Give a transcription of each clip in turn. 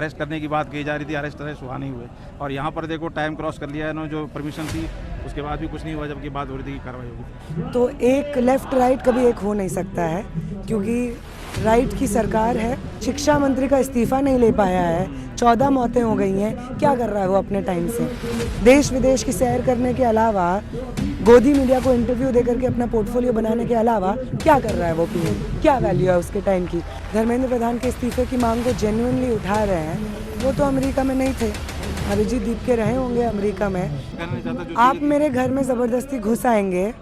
Arrest करने की बात कही जा रही थी, अरेस्ट हुआ नहीं हुए। और यहाँ पर देखो टाइम क्रॉस कर लिया है इन्होंने, जो परमिशन थी उसके बाद भी कुछ नहीं हुआ, जबकि बात हो रही थी कि कार्रवाई होगी। तो एक लेफ्ट राइट कभी एक हो नहीं सकता है, क्योंकि राइट की सरकार है। शिक्षा मंत्री का इस्तीफा नहीं ले पाया है, 14 मौतें हो गई हैं। क्या कर रहा है वो अपने टाइम से? देश विदेश की सैर करने के अलावा, गोदी मीडिया को इंटरव्यू देकर के अपना पोर्टफोलियो बनाने के अलावा क्या कर रहा है वो पीएम? क्या वैल्यू है उसके टाइम की? धर्मेंद्र प्रधान के इस्तीफे की मांग को जेन्युइनली उठा रहे हैं। वो तो अमेरिका में नहीं थे, अभिजीत दीप के रहे होंगे अमेरिका में। आप मेरे घर में ज़बरदस्ती घुस आएंगे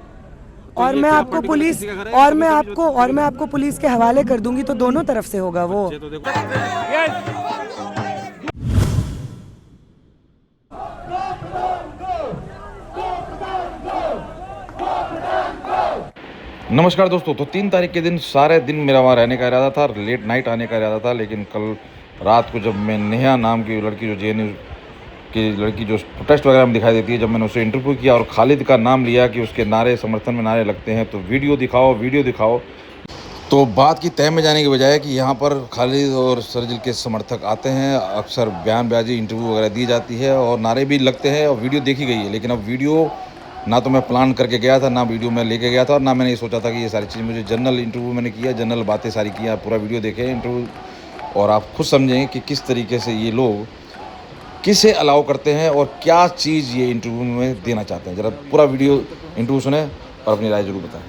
और मैं आपको पुलिस के हवाले कर दूंगी, तो दोनों तरफ से होगा वो। नमस्कार दोस्तों। तो 3 तारीख के दिन सारे दिन मेरा वहाँ रहने का इरादा था, लेट नाइट आने का इरादा था, लेकिन कल रात को जब मैं नेहा नाम की लड़की, जो जेएनयू की लड़की जो प्रोटेस्ट वगैरह में दिखाई देती है, जब मैंने उससे इंटरव्यू किया और खालिद का नाम लिया कि उसके नारे समर्थन में नारे लगते हैं तो वीडियो दिखाओ, तो बात की तह में जाने की बजाय कि यहाँ पर खालिद और सरजिल के समर्थक आते हैं, अक्सर बयानबाजी इंटरव्यू वगैरह दी जाती है और नारे भी लगते हैं और वीडियो देखी गई है। लेकिन अब वीडियो ना तो मैं प्लान करके गया था, ना वीडियो मैं लेके गया था, और ना मैंने ये सोचा था कि ये सारी चीज़ मुझे जनरल इंटरव्यू मैंने किया, जनरल बातें सारी की। आप पूरा वीडियो देखें इंटरव्यू और आप खुद समझें कि किस तरीके से ये लोग किसे अलाउ करते हैं और क्या चीज़ ये इंटरव्यू में देना चाहते हैं। ज़रा पूरा वीडियो इंटरव्यू सुने और अपनी राय जरूर बताएं।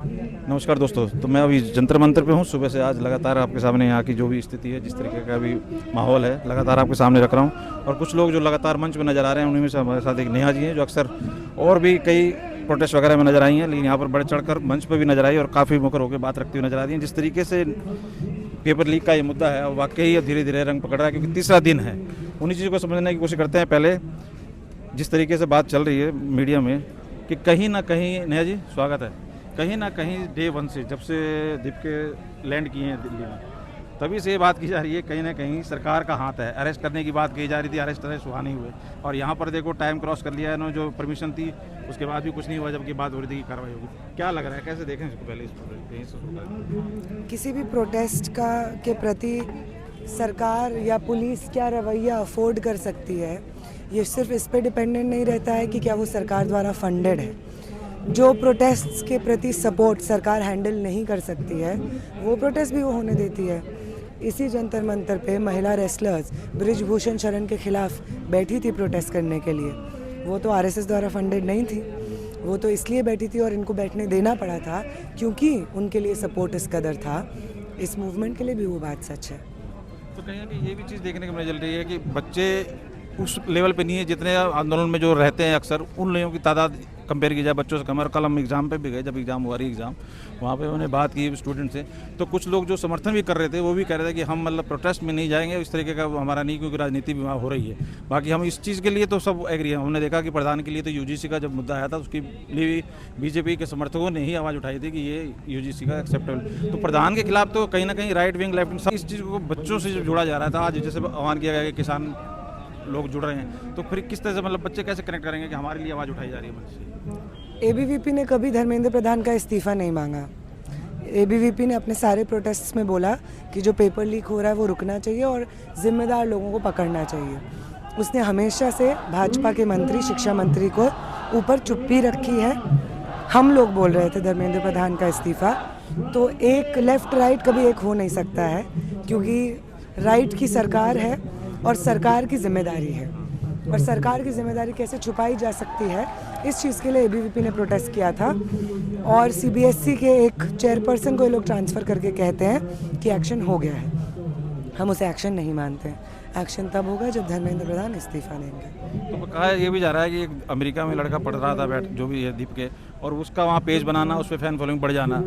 नमस्कार दोस्तों, तो मैं अभी जंतर मंतर पे हूँ। सुबह से आज लगातार आपके सामने यहाँ की जो भी स्थिति है, जिस तरीके का अभी माहौल है, लगातार आपके सामने रख रहा हूँ। और कुछ लोग जो लगातार मंच पे नज़र आ रहे हैं, उन्हीं में से हमारे साथ एक नेहा जी हैं, जो अक्सर और भी कई प्रोटेस्ट वगैरह में नज़र आई हैं, लेकिन यहाँ पर बढ़ चढ़कर मंच पर भी नजर आई और काफ़ी मुखर होकर बात रखती हुई नजर आ रही हैं। जिस तरीके से पेपर लीक का ये मुद्दा है, वाकई अब धीरे धीरे रंग पकड़ रहा है, क्योंकि तीसरा दिन है। उन्हीं चीज़ों को समझने की कोशिश करते हैं। पहले जिस तरीके से बात चल रही है मीडिया में कि कहीं ना कहीं, नेहा जी स्वागत है, कहीं ना कहीं डे 1 से, जब से दीप के लैंड किए हैं दिल्ली में, तभी से ये बात की जा रही है कहीं ना कहीं सरकार का हाथ है। अरेस्ट करने की बात कही जा रही थी, अरेस्ट हुआ नहीं हुए। और यहाँ पर देखो टाइम क्रॉस कर लिया है इन्होंने, जो परमिशन थी उसके बाद भी कुछ नहीं हुआ, जबकि बात हो रही थी कि कार्रवाई होगी। क्या लग रहा है, कैसे देखें इसको? पहले इसको किसी भी प्रोटेस्ट के प्रति सरकार या पुलिस क्या रवैया अफोर्ड कर सकती है, ये सिर्फ इस पे डिपेंडेंट नहीं रहता है कि क्या वो सरकार द्वारा फंडेड है। जो प्रोटेस्ट्स के प्रति सपोर्ट सरकार हैंडल नहीं कर सकती है, वो प्रोटेस्ट भी वो होने देती है। इसी जंतर मंतर पे महिला रेसलर्स बृजभूषण शरण के खिलाफ बैठी थी प्रोटेस्ट करने के लिए। वो तो आरएसएस द्वारा फंडेड नहीं थी, वो तो इसलिए बैठी थी और इनको बैठने देना पड़ा था क्योंकि उनके लिए सपोर्ट इस कदर था। इस मूवमेंट के लिए भी वो बात सच है। तो कहीं ना कहीं ये भी चीज़ देखने को मिल रही है कि बच्चे उस लेवल पे नहीं है जितने आंदोलन में जो रहते हैं। अक्सर उन लोगों की तादाद कंपेयर की जाए बच्चों से कम। और कल हम एग्ज़ाम पे भी गए, जब एग्ज़ाम हुआ, एग्ज़ाम वहाँ पे उन्होंने बात की स्टूडेंट से, तो कुछ लोग जो समर्थन भी कर रहे थे वो भी कह रहे थे कि हम मतलब प्रोटेस्ट में नहीं जाएंगे, इस तरीके का हमारा नहीं, क्योंकि राजनीति भी वहाँ हो रही है। बाकी हम इस चीज़ के लिए तो सब एग्री हैं। हमने देखा कि प्रधान के लिए तो यूजीसी का जब मुद्दा आया था, उसके लिए बीजेपी के समर्थकों ने ही आवाज़ उठाई थी कि ये यूजीसी का एक्सेप्टेबल। तो प्रधान के खिलाफ तो कहीं ना कहीं राइट विंग, लेफ्ट विंग, इस चीज़ को बच्चों से जोड़ा जा रहा था। आज जैसे आह्वान किया गया कि किसान लोग जुड़ रहे हैं, तो फिर किस तरह से मतलब बच्चे कैसे कनेक्ट करेंगे कि हमारे लिए आवाज़ उठाई जा रही है मंच से? एबीवीपी ने कभी धर्मेंद्र प्रधान का इस्तीफा नहीं मांगा। एबीवीपी ने अपने सारे प्रोटेस्ट में बोला कि जो पेपर लीक हो रहा है वो रुकना चाहिए और जिम्मेदार लोगों को पकड़ना चाहिए। उसने हमेशा से भाजपा के मंत्री, शिक्षा मंत्री को ऊपर चुप्पी रखी है। हम लोग बोल रहे थे धर्मेंद्र प्रधान का इस्तीफा, तो एक लेफ्ट राइट कभी एक हो नहीं सकता है, क्योंकि राइट की सरकार है और सरकार की जिम्मेदारी है। और सरकार की जिम्मेदारी कैसे छुपाई जा सकती है, इस चीज़ के लिए एबीवीपी ने प्रोटेस्ट किया था। और सीबीएसई के एक चेयरपर्सन को ये लोग ट्रांसफ़र करके कहते हैं कि एक्शन हो गया है। हम उसे एक्शन नहीं मानते। एक्शन तब होगा जब धर्मेंद्र प्रधान इस्तीफा देंगे। तो कहा ये भी जा रहा है कि एक अमेरिका में लड़का पढ़ रहा था बैठ, जो भी है दीप के, और उसका वहाँ पेज बनाना, उस पर फैन फॉलोइंग बढ़ जाना,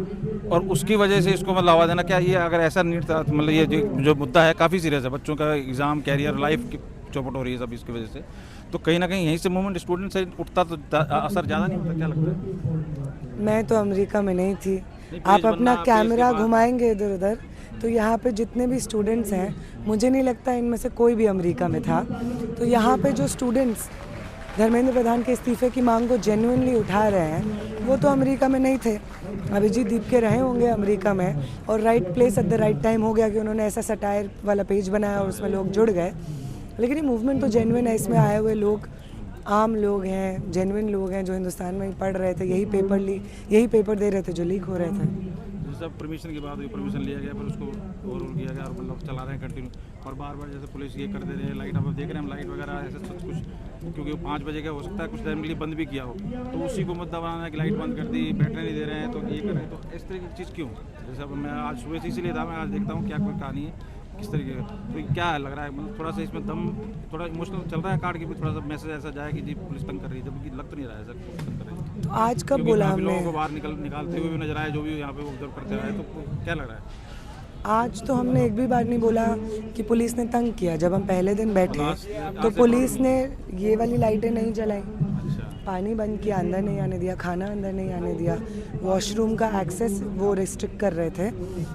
और उसकी वजह से इसको मतलब आवाज़ देना। क्या ये अगर ऐसा नहीं था, मतलब ये जो मुद्दा है काफ़ी सीरियस है, बच्चों का एग्ज़ाम, कैरियर, लाइफ की चौपट हो रही है सब इसकी वजह से, तो कहीं ना कहीं यहीं से मूवमेंट स्टूडेंट से उठता तो असर ज़्यादा नहीं होता? क्या लगता है? मैं तो अमेरिका में नहीं थी। आप अपना कैमरा घुमाएंगे इधर उधर तो यहाँ पे जितने भी स्टूडेंट्स हैं, मुझे नहीं लगता इनमें से कोई भी अमेरिका में था। तो यहाँ पे जो स्टूडेंट्स धर्मेंद्र प्रधान के इस्तीफे की मांग को जेन्युइनली उठा रहे हैं, वो तो अमेरिका में नहीं थे, अभिजीत दीप के रहे होंगे अमेरिका में। और right place at the right time हो गया कि उन्होंने ऐसा सटायर वाला पेज बनाया और उसमें लोग जुड़ गए। लेकिन ये मूवमेंट तो जेन्युइन है, इसमें आए हुए लोग आम लोग हैं, जेन्युइन लोग हैं जो हिंदुस्तान में ही पढ़ रहे थे, यही पेपर दे रहे थे जो लीक हो रहे थे। जैसे अब परमिशन की बात हुई, परमिशन लिया गया पर उसको ओवरऑल किया गया और मतलब चला रहे हैं कंटिन्यू, और बार बार जैसे पुलिस ये कर दे रही है, लाइट अब देख रहे हैं हम लाइट वगैरह ऐसे सब कुछ, क्योंकि 5 बजे का हो सकता है कुछ टाइम के लिए बंद भी किया हो, तो उसी को मुद्दा बनाना है कि लाइट बंद कर दी, बैठने नहीं दे रहे हैं, तो ये कर रहे हैं, तो इस तरह की चीज़ क्यों? जैसे अब मैं आज सुबह से इसीलिए था, मैं आज देखता हूँ क्या कोई कहानी है किस तरीके का, तो क्या लग रहा है मतलब थोड़ा सा इसमें दम, थोड़ा इमोशनल चल रहा है कार्ड की भी, थोड़ा सा मैसेज ऐसा जाए कि जी पुलिस तंग कर रही है, जबकि लग तो नहीं रहा है सर तंग कर रही है। तो आज कब क्योंकि बोला यहाँ पे लोगों हमने? को बाहर निकालते हुए भी नजर आए, जो भी यहाँ पे ऑब्जर्व करते रहे, तो क्या लग रहा है? आज तो हमने एक भी बार नहीं बोला कि पुलिस ने तंग किया। जब हम पहले दिन बैठे तो आज से पुलिस ने ये वाली लाइटें नहीं जलाई, अच्छा, पानी बंद किया, अंदर नहीं आने दिया, खाना अंदर नहीं आने दिया, वॉशरूम का एक्सेस वो रिस्ट्रिक्ट कर रहे थे।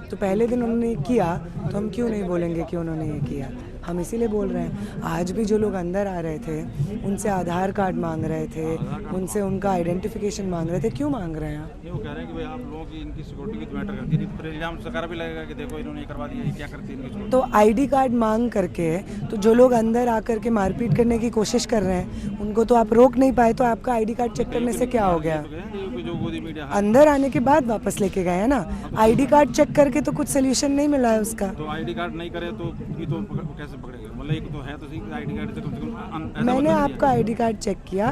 तो पहले दिन उन्होंने किया तो हम क्यों नहीं बोलेंगे कि उन्होंने ये किया? हम इसीलिए बोल रहे हैं। आज भी जो लोग अंदर आ रहे थे उनसे आधार कार्ड मांग रहे थे, उनसे उनका आइडेंटिफिकेशन मांग रहे थे। क्यों मांग रहे हैं? ये वो कह रहे हैं कि भाई आप लोगों की इनकी सिक्योरिटी की मैटर करती है, फिर इल्जाम सरकार भी लगेगा कि देखो इन्होंने ये करवा दिया, ये क्या करती है इनकी सिक्योरिटी। तो आईडी कार्ड मांग करके तो जो लोग अंदर आकर के मारपीट करने की कोशिश कर रहे हैं उनको तो आप रोक नहीं पाए, तो आपका आईडी कार्ड चेक करने से क्या हो गया? तो गए हैं ये जो गोदी मीडिया, अंदर आने के बाद वापस लेके गए हैं ना। आईडी कार्ड चेक करके तो कुछ सोल्यूशन नहीं मिला है उसका। तो आईडी कार्ड नहीं करे तो ये तो कैसे पकड़ेंगे? मतलब एक तो है तो सही आईडी कार्ड से कम ऐसा मैंने मतलब आपका आईडी कार्ड चेक किया,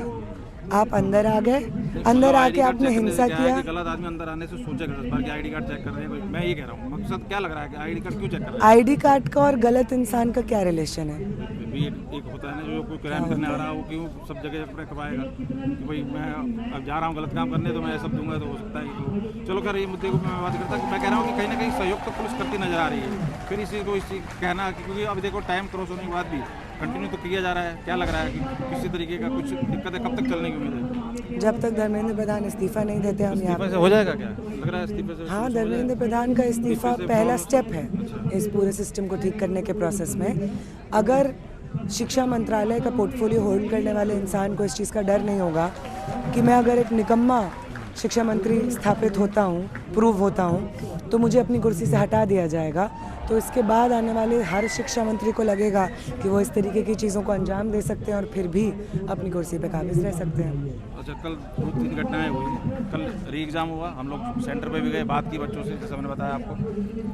आप अंदर आ गए, अंदर आके आपने हिंसा किया। गलत आदमी अंदर आने से सोचेगा 10 बार कि आईडी कार्ड चेक कर रहे हैं कोई, मैं ये कह रहा हूँ मकसद क्या लग रहा है कि आईडी कार्ड क्यों चेक कर रहे आईडी कार्ड का और गलत इंसान का क्या रिलेशन है? हैं? भी एक होता है ना जो कोई क्राइम करने आ रहा है वो क्यों सब जगह अपने करवाएगा कि भाई मैं अब जा रहा हूँ गलत काम करने, तो मैं सब दूंगा तो हो सकता है कि चलो खैर ये मुद्दे को मैं बात करता कि मैं कह रहा हूँ कि कहीं ना कहीं सहयोग तो पुलिस करती नजर आ रही है, फिर इसी को इसी कहना क्योंकि अब देखो टाइम क्रॉस होने के बाद भी कंटिन्यू तो किया जा रहा है, क्या लग रहा है कि किसी तरीके का कुछ दिक्कत है, कब तक चलने की उम्मीद है? जब तक धर्मेंद्र प्रधान इस्तीफा नहीं देते हम यहाँ इस्तीफे से हो जाएगा क्या लग रहा है? इस्तीफे से हाँ, धर्मेंद्र प्रधान का इस्तीफा पहला स्टेप है इस पूरे सिस्टम को ठीक करने के प्रोसेस में। अगर शिक्षा मंत्रालय का पोर्टफोलियो होल्ड करने वाले इंसान को इस चीज़ का डर नहीं होगा कि मैं अगर एक निकम्मा शिक्षा मंत्री स्थापित होता हूँ, प्रूव होता हूँ, तो मुझे अपनी कुर्सी से हटा दिया जाएगा, तो इसके बाद आने वाले हर शिक्षा मंत्री को लगेगा कि वो इस तरीके की चीज़ों को अंजाम दे सकते हैं और फिर भी अपनी कुर्सी पे काबिज रह सकते हैं। अच्छा, कल 2-3 घटनाएं हुई, कल री एग्ज़ाम हुआ, हम लोग सेंटर पे भी गए, बात की बच्चों से, जैसा मैंने बताया आपको,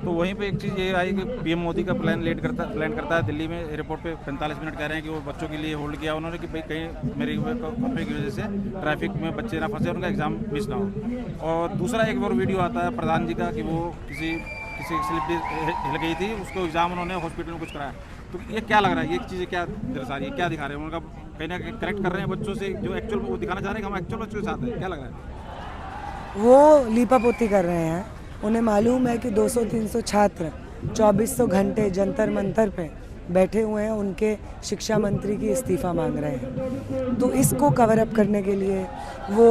तो वहीं पे एक चीज़ ये आई कि पीएम मोदी का प्लान करता है दिल्ली में एयरपोर्ट पे 45 मिनट कह रहे हैं कि वो बच्चों के लिए होल्ड किया उन्होंने कि भाई कहीं मेरी कंपनी की वजह से ट्रैफिक में बच्चे ना फंसे, उनका एग्ज़ाम मिस ना हो। और दूसरा एक और वीडियो आता है प्रधान जी का कि वो किसी स्लिप हिल गई थी, उसको एग्ज़ाम उन्होंने हॉस्पिटल में कुछ कराया, तो ये क्या लग रहा है? ये चीज़ें क्या दर्शा रही है, क्या दिखा रहे हैं? उनका कहीं ना कहीं करेक्ट कर रहे हैं बच्चों से, जो एक्चुअल वो दिखाना चाह रहे हैं कि हम एक्चुअल बच्चों के साथ हैं, क्या लग रहा है? वो लीपापोती कर रहे हैं। उन्हें मालूम है कि 200-300 छात्र 2400 घंटे जंतर मंतर पे बैठे हुए हैं, उनके शिक्षा मंत्री की इस्तीफा मांग रहे हैं। तो इसको कवर अप करने के लिए वो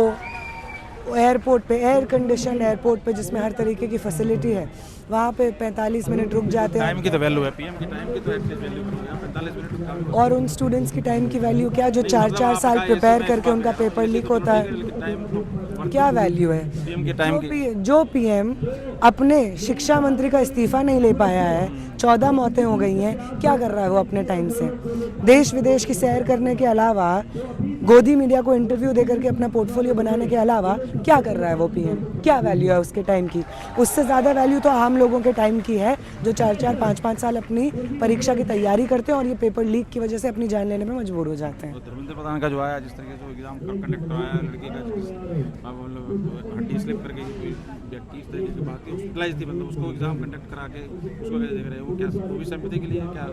एयरपोर्ट पे, एयर कंडीशन एयरपोर्ट पे जिसमें हर तरीके की फैसिलिटी है, वहाँ पे 45 मिनट रुक जाते हैं। टाइम की तो वैल्यू है, पीएम की टाइम की तो एटलीस्ट वैल्यू करो यार, 45 मिनट रुका भी। और उन स्टूडेंट्स की टाइम की वैल्यू क्या, जो 4-4 साल प्रिपेयर करके उनका पेपर लीक होता है, क्या वैल्यू है? पीएम के टाइम की जो पीएम अपने शिक्षा मंत्री का इस्तीफा नहीं ले पाया है, 14 मौतें हो गई हैं, क्या कर रहा है वो अपने टाइम से? देश विदेश की सैर करने के अलावा, गोदी मीडिया को इंटरव्यू देकर के अपना पोर्टफोलियो बनाने के अलावा क्या कर रहा है वो पीएम? क्या वैल्यू है उसके टाइम की? उससे ज़्यादा वैल्यू तो आम लोगों के टाइम की है, जो 4-4, 5-5 साल अपनी परीक्षा की तैयारी करते हैं और ये पेपर लीक की वजह से अपनी जान लेने में मजबूर हो जाते हैं। धर्मेंद्र प्रधान का जो आया, जिस तरीके से एग्जाम कंडक्ट करवाया लड़की का, मतलब हड्डी स्लिप करके कोई व्यक्ति इस तरीके की बात की, हॉस्पिटलाइज थी, मतलब उसको एग्जाम कंडक्ट करा के उसको कैसे देख रहे हैं? वो क्या वो भी सहमति के लिए क्या?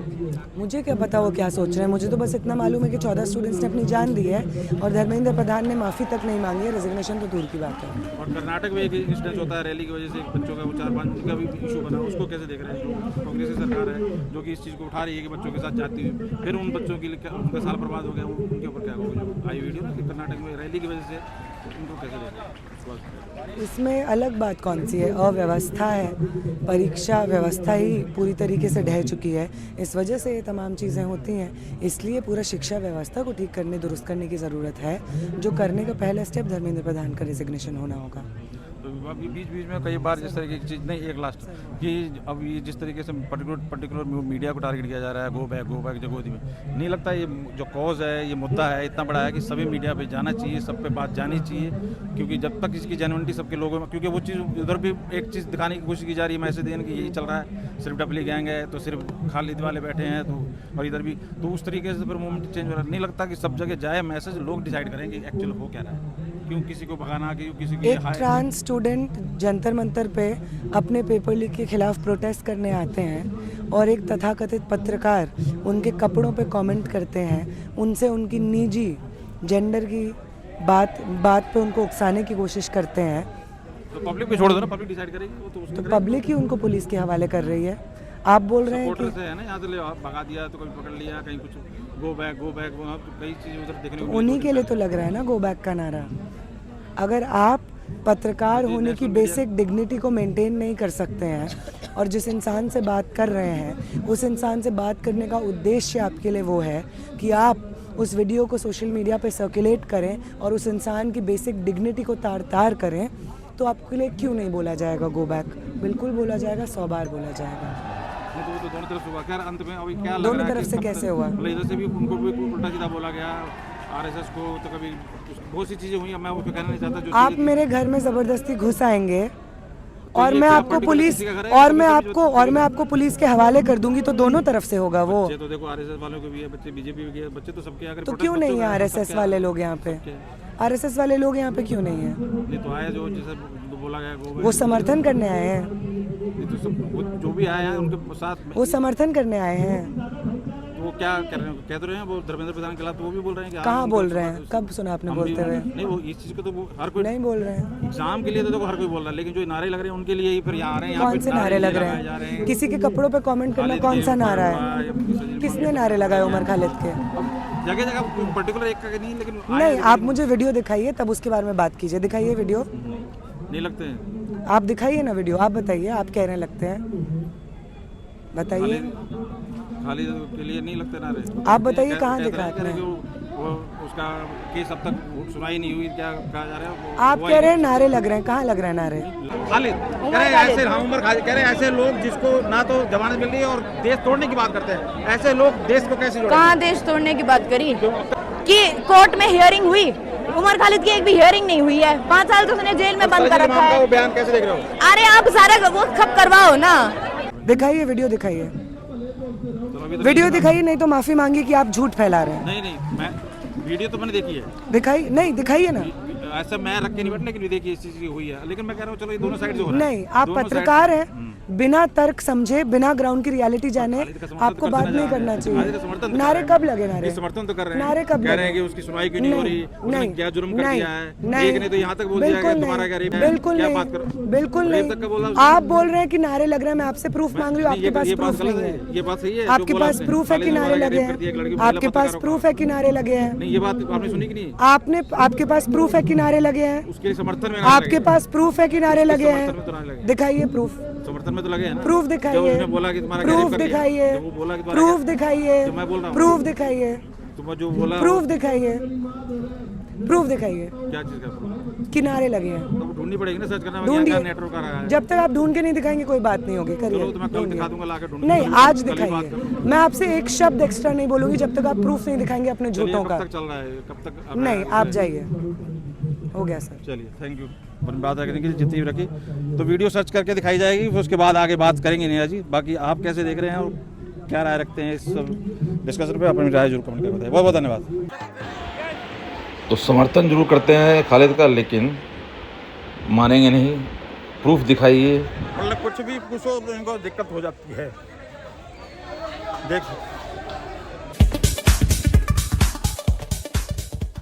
मुझे क्या पता वो क्या सोच रहे हैं। मुझे तो बस इतना मालूम है कि 14 स्टूडेंट्स ने अपनी जान दी है और धर्मेंद्र प्रधान ने माफ़ी तक नहीं मांगी है, रेजिग्नेशन तो दूर की बात है। और कर्नाटक में एक इंसिडेंस होता है रैली की वजह से, एक बच्चों का वो 4-5 का भी इशू बना, उसको कैसे देख रहे हैं? जो कांग्रेस की सरकार है जो कि इस चीज़ को उठा रही है कि बच्चों के साथ जाती हुई, फिर उन बच्चों के लिए उनका साल बर्बाद हो गया, उनके ऊपर क्या होगा? जो आई वीडियो ना कि कर्नाटक में रैली की वजह से, उनको कैसे देख रहे हैं? इसमें अलग बात कौन सी है? अव्यवस्था है, परीक्षा व्यवस्था ही पूरी तरीके से ढह चुकी है, इस वजह से ये तमाम चीज़ें होती हैं। इसलिए पूरा शिक्षा व्यवस्था को ठीक करने, दुरुस्त करने की ज़रूरत है, जो करने का पहला स्टेप धर्मेंद्र प्रधान का रेजिग्नेशन होना होगा। तो अभी बीच बीच में कई बार जिस तरीके की चीज़ नहीं, एक लास्ट कि अब ये जिस तरीके से पर्टिकुलर मीडिया को टारगेट किया जा रहा है, गो बैक जगोदी में, नहीं लगता ये जो कॉज है, ये मुद्दा है इतना बड़ा है कि सभी मीडिया पे जाना चाहिए, सब पे बात जानी चाहिए, क्योंकि जब तक इसकी जेन्युइनिटी सबके लोगों में, क्योंकि वो चीज़ उधर भी एक चीज़ दिखाने की कोशिश की जा रही है, मैसेज देने की यही चल रहा है, सिर्फ डबली गैंग है तो सिर्फ खालिद वाले बैठे हैं, तो और इधर भी तो उस तरीके से फिर मूवमेंट चेंज हो रहा है। नहीं लगता कि सब जगह जाए मैसेज, लोग डिसाइड करेंगे एक्चुअल हो क्या रहा है, क्यों किसी को भगाना, क्यों किसी की एक ट्रांस स्टूडेंट जंतर मंतर पे अपने पेपर लीक के खिलाफ प्रोटेस्ट करने आते हैं और एक तथाकथित पत्रकार उनके कपड़ों पे कमेंट करते हैं, उनसे उनकी निजी जेंडर की बात पे उनको उकसाने की कोशिश करते हैं, तो पब्लिक पे छोड़ दो ना, पब्लिक डिसाइड करेगी वो तो तो पब्लिक ही उनको पुलिस के हवाले कर रही है। आप बोल रहे हैं सपोर्टर कि से है ना, यहाँ से ले भगा दिया तो कभी पकड़ लिया, कहीं कुछ गो बैक वहाँ तो कई चीज़ें उधर देखने को उन्हीं के लिए तो लग रहा है ना गो बैक का नारा। अगर आप पत्रकार होने की बेसिक डिग्निटी को मेंटेन नहीं कर सकते हैं और जिस इंसान से बात कर रहे हैं उस इंसान से बात करने का उद्देश्य आपके लिए वो है कि आप उस वीडियो को सोशल मीडिया पे सर्कुलेट करें और उस इंसान की बेसिक डिग्निटी को तार करें, तो आपके लिए क्यों नहीं बोला जाएगा गो बैक? बिल्कुल बोला जाएगा, 100 बार बोला जाएगा। नहीं तो वो तो दोनों तरफ से हुआ। खैर अंत में अभी क्या लग दोनों रहा है तरफ कि से सब कैसे तरफ- हुआ? मतलब इधर से भी उनको भी उल्टा सीधा बोला गया, आरएसएस को, तो कभी बहुत सी चीज़ें हुई, अब मैं उसको कहना नहीं चाहता जो आप चीज़ें- मेरे घर में ज़बरदस्ती घुस आएंगे और ये मैं क्या आपको particular पुलिस किसी का घर है? और कभी मैं कभी आपको जो- और मैं आपको पुलिस के हवाले कर दूंगी, तो दोनों तरफ से होगा वो। बच्चे तो देखो आरएसएस वालों के भी है, बच्चे बीजेपी के बच्चे तो सबके आकर तो क्यों नहीं है आरएसएस वाले लोग यहाँ पे? आरएसएस वाले लोग यहाँ पे क्यों नहीं है? नहीं तो आए जो जैसे बोला गया गो वो समर्थन करने आए हैं, नहीं तो सब वो जो भी आए हैं उनके साथ में- वो समर्थन करने आए हैं। तो वो क्या कर रहे हैं, कह तो रहे हैं वो धर्मेंद्र प्रधान के खिलाफ, तो वो भी बोल रहे हैं कि हाँ, कहाँ उनको- बोल रहे हैं? कब सुना आपने हम भी- बोलते हुए? नहीं वो इस चीज़ को तो वो हर कोई नहीं बोल रहे हैं। एग्जाम के लिए तो देखो हर कोई बोल रहा है, लेकिन जो नारे लग रहे हैं उनके लिए ही फिर यहाँ आ रहे हैं, यहाँ कौन पे से नारे लग लगाए रहे जा हैं? किसी के कपड़ों पे कमेंट करना खालिद कौन के सा नारा ऊपर हुआ, है? या किसी- किसने नारे लगाए उमर खालिद के? जगह जगह पर्टिकुलर एक का नहीं, लेकिन आए नहीं, हैं, आप मुझे वीडियो दिखाइए तब उसके बारे में बात कीजिए। दिखाइए वीडियो, नहीं लगते हैं आप दिखाइए ना वीडियो। आप बताइए, आप कह रहे हैं लगते हैं, बताइए। खालिद के लिए नहीं लगते नारे। आप बताइए कह- कहाँ कहते देखा हैं कि आपने? वो उसका केस अब तक सुनाई नहीं हुई, क्या कहा जा रहा है वो- आप वो कह रहे हैं नारे लग रहे हैं, कहाँ लग रहे हैं नारे? खालिद कह रहे हैं ऐसे, हाँ उमर खालिद कह रहे हैं ऐसे लोग जिसको ना तो जमानत मिल रही है और देश तोड़ने की बात करते हैं, ऐसे लोग देश को कैसे जोड़ेंगे? कहाँ देश तोड़ने की बात करी कि कोर्ट में हियरिंग हुई? उमर खालिद की एक भी हियरिंग नहीं हुई है। 5 साल तो उसने जेल में बंद कर रखा है। वो बयान कैसे देख रहे हो? अरे आप सारा वो खप करवाओ ना। दिखाइए वीडियो, दिखाइए चलो अभी तो- वीडियो दिखाइए, नहीं तो माफी मांगी कि आप झूठ फैला रहे हैं। नहीं मैं वीडियो तो मैंने देखी है, दिखाइए, नहीं दिखाइए ना। ऐसा मैं रख के नहीं बैठ, लेकिन देखिए इस चीज़ की हुई है, लेकिन मैं कह रहा हूँ चलो ये दोनों साइड से हो रहा है। नहीं, आप दोनों पत्रकार side- हैं, बिना तर्क समझे, बिना ग्राउंड की रियलिटी जाने खालिद का समर्थन आपको करते बात नजर नहीं आ रहे करना हैं। खालिद का चाहिए। समर्थन तो कर नारे रहे हैं। कब लगे नारे? ये समर्थन तो कर रहे हैं, नारे कब कह रहे लगे? हैं कि उसकी सुनवाई क्यों नहीं हो रही, उसने क्या जुर्म कर दिया है, नहीं, एक ने तो यहाँ तक बोल दिया बिल्कुल कि तुम्हारा नहीं, क्या रेप है, बिल्कुल क्या नहीं, बात करो, बिल्कुल रेप नहीं। तक का बोला उसने। आप बोल रहे हैं कि नारे लग रहे हैं, मैं आपसे प्रूफ मांग रही हूँ, आपके पास ये बात प्रूफ गलत नहीं है, है। ये बात सही है जो आपके बोला पास आपने। प्रूफ है कि खालिद नारे ने लगे रेप कर दिया एक लड़की हैं? को, आपके महिला पास पत्रकारों प्रूफ का। है कि नारे लगे हैं? नहीं ये बात आपने सुनी कि नहीं? आपके पास प्रूफ है कि नारे लगे हैं? उसके समर्थन में नारे आपके लगे। पास प्रूफ है कि नारे लगे समर्थन में तो नारे हैं? लगे। दिखाइए प्रूफ, समर्थन में तो लगे हैं ना। प्रूफ जब दिखाइए, उसने बोला कि तुम्हारा क्या रेप प्रूफ कर दिया, दिखाइए, जब वो बोला कि तुम्हारा प्रूफ क्या- दिखाइए, जो मैं बोल रहा हूँ। प्रूफ दिखाइए, तुम जो बोला प्रूफ दिखाइए, प्रूफ दिखाइए क्या चीज़ का proof? कि नारे लगे हैं। तो ढूंढनी पड़ेगी ना, सर्च करना ढूंढिए। क्या नेटवर्क आ रहा है। जब तक आप ढूंढ के नहीं दिखाएंगे कोई बात नहीं होगी। चलो तो मैं कल करिए, दिखा दूंगा, लाकर ढूंढ नहीं कल- आज कल ही बात दिखाइए। करूंगा। मैं आपसे एक शब्द एक्स्ट्रा नहीं बोलूंगी जब तक आप प्रूफ नहीं दिखाएंगे अपने चलिए, झूठों कब का। तक चल रहा है, कब तक अब- नहीं, आप जाइए, हो गया सर। चलिए थैंक यू। बात रखने की जितनी भी रखी तो वीडियो सर्च करके दिखाई जाएगी, फिर उसके बाद आगे बात करेंगे नेहा जी। बाकी आप कैसे देख रहे हैं और क्या राय रखते हैं इस सब डिस्कशन पे, अपनी राय जरूर कमेंट करके बताइए। बहुत बहुत धन्यवाद। तो समर्थन जरूर करते हैं खालिद का, लेकिन मानेंगे नहीं। प्रूफ दिखाइए। मतलब कुछ भी पूछो तो इनको दिक्कत हो जाती है। देख